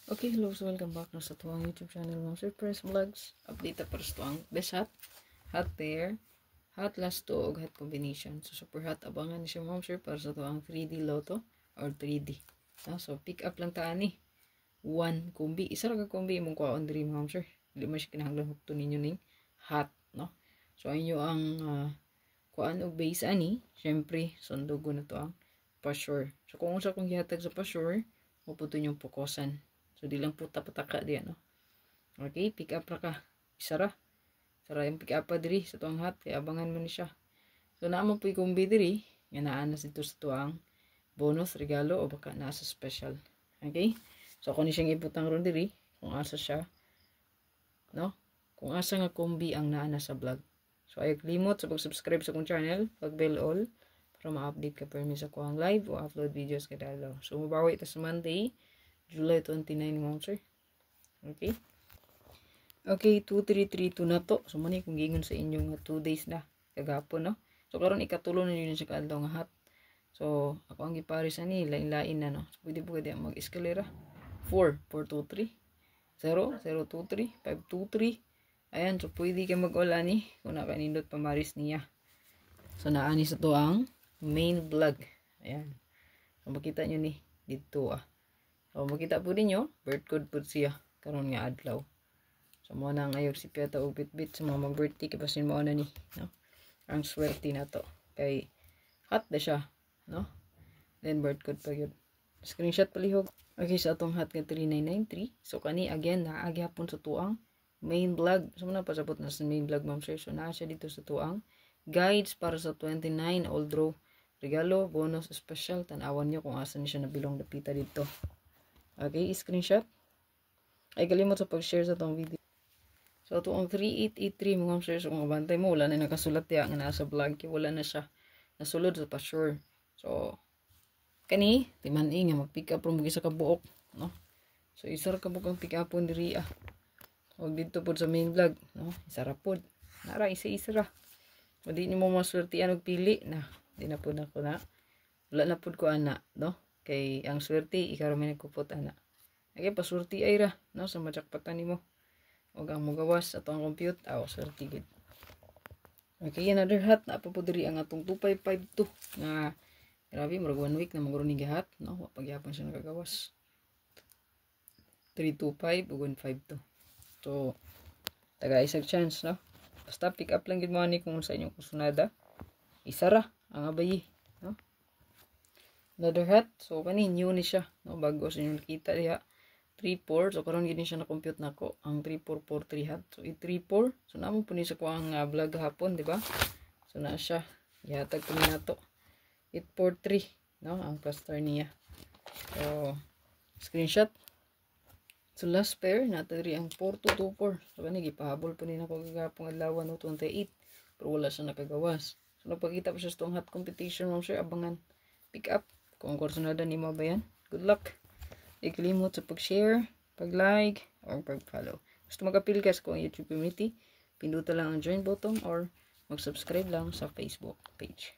Okay, hello, so welcome back na sa tuwang YouTube channel ng Surprise Vlogs. Update para sa tuwang best hot pair, hot last two, hot combination. So super hot, abangan ni siya ma'am sir para sa tuwang 3D Lotto or 3D. So pick up lang taan ni. One kombi, isa ra ka kombi imong kuhaon diri ma'am sir. Dili man siya kinahanglan hukto ninyo ning hot, no? So inyo ang kuan og base ani, syempre sundugo na to ang pa-sure. So kung unsa kong gihatag sa pa-sure, maputo yung pukosan. So, di lang puta-putaka diyan, no? Okay, pick up ra ka. Isara. Sara yung pick up pa diri sa tuwang hot. Kaya abangan mo ni siya. So, naamang po yung kumbi diri. Yan naanas dito sa tuwang bonus, regalo, o baka nasa special. Okay? So, kung siyang ibutang ron diri, kung asa siya, no? Kung asa nga kumbi ang naanas sa vlog. So, ayaw limot sa pag-subscribe sa kong channel, pag-bell all, para ma-update ka per sa kuhang live o upload videos kada adlaw. So, mabawi ito sa Monday, July 29 mo sir. Okay. Okay, 2332 na to. So mani kung gingon sa inyo nga 2 days na kagapon, no. So karon ikatulo na yun sa kaadlaw nga hot. So ako ang giparis ani lain-lain na, no. So, pwede mag-eskalera. 423 0023 523. Ayan, so pwede ka mag-all ani kung nakanindot pamaris niya. So naani sa to ang main vlog. Ayan. So makita nyo ni dito So, makita po ninyo, birth code po siya. Karon nga adlaw. So, mo na ang ayog si Piyata o bit-bit sa mga mag-birthday. Kapasin mo na ni. No? Ang swerte na to. Kay, hot na siya. No? Then, birth code pa yun. Screenshot palihog. Okay, sa atong hot nga 3993. So, kani, again, naagi hapon sa tuang main vlog. So, muna pasabot na sa main vlog, ma'am sir. So, naa siya dito sa tuang guides para sa 29 all draw. Regalo, bonus, special. Tanawan nyo kung asan siya nabilong napita dito. Okay, screenshot. Ay, kalimot sa pag-share sa itong video. So, ito ang 3883 mga share. So, kung mabantay mo, wala na nakasulat ya nga nasa vlog. Wala na siya nasulod sa pa-sure. So, kani, timani nga mag-pick up from sa kabuok. No? So, isara ka bukang pick up on diri Huwag dito po sa main vlog. No? Isara po. Nara, isa-isara. Hindi ni mo maswertian og pili na. Hindi na po na ko na. Wala na po ko ana. No? Kay ang swerte ikaw may nagkupot ana. Okay, pasurti ay ra, no, sa majakpatan nimo. Og ang mugawas ato ang compute, swerte gid. Okay, another hot na pa po diri ang atong 2552 nga grabe murag 1 week na maguro ni gihat, no, pagyapon siya nakagawas. 325 ug 152. So taga isang chance, no. Basta pick up lang gid mo ani kung sa inyong kusunada. Isara ang abayi, no. Another hat. So, kani, new ni siya. No? Bago sa inyo nakita diha. 3-4. So, karon gini siya na-compute na ko. Ang 3443 hat. So, 3-4. So, naman po ni sa ko ang vlog hapon, di ba? So, na siya. Ihatag ko na to. 843. No? Ang cluster niya. So, screenshot. So, last pair. Natari ang 4224. So, kani, gipahabol po ni na ko gagapong adlaw no 28. Pero wala siya nakagawas. So, nagpakita po siya sa itong hot competition. Ma'am sir, abangan. Pick up. Kung kursunada ni mo ba yan, good luck. Ikalimot sa pag-share, pag-like, or pag-follow. Gusto mag-appeal ka sa kong YouTube community, pinduta lang ang join button or mag-subscribe lang sa Facebook page.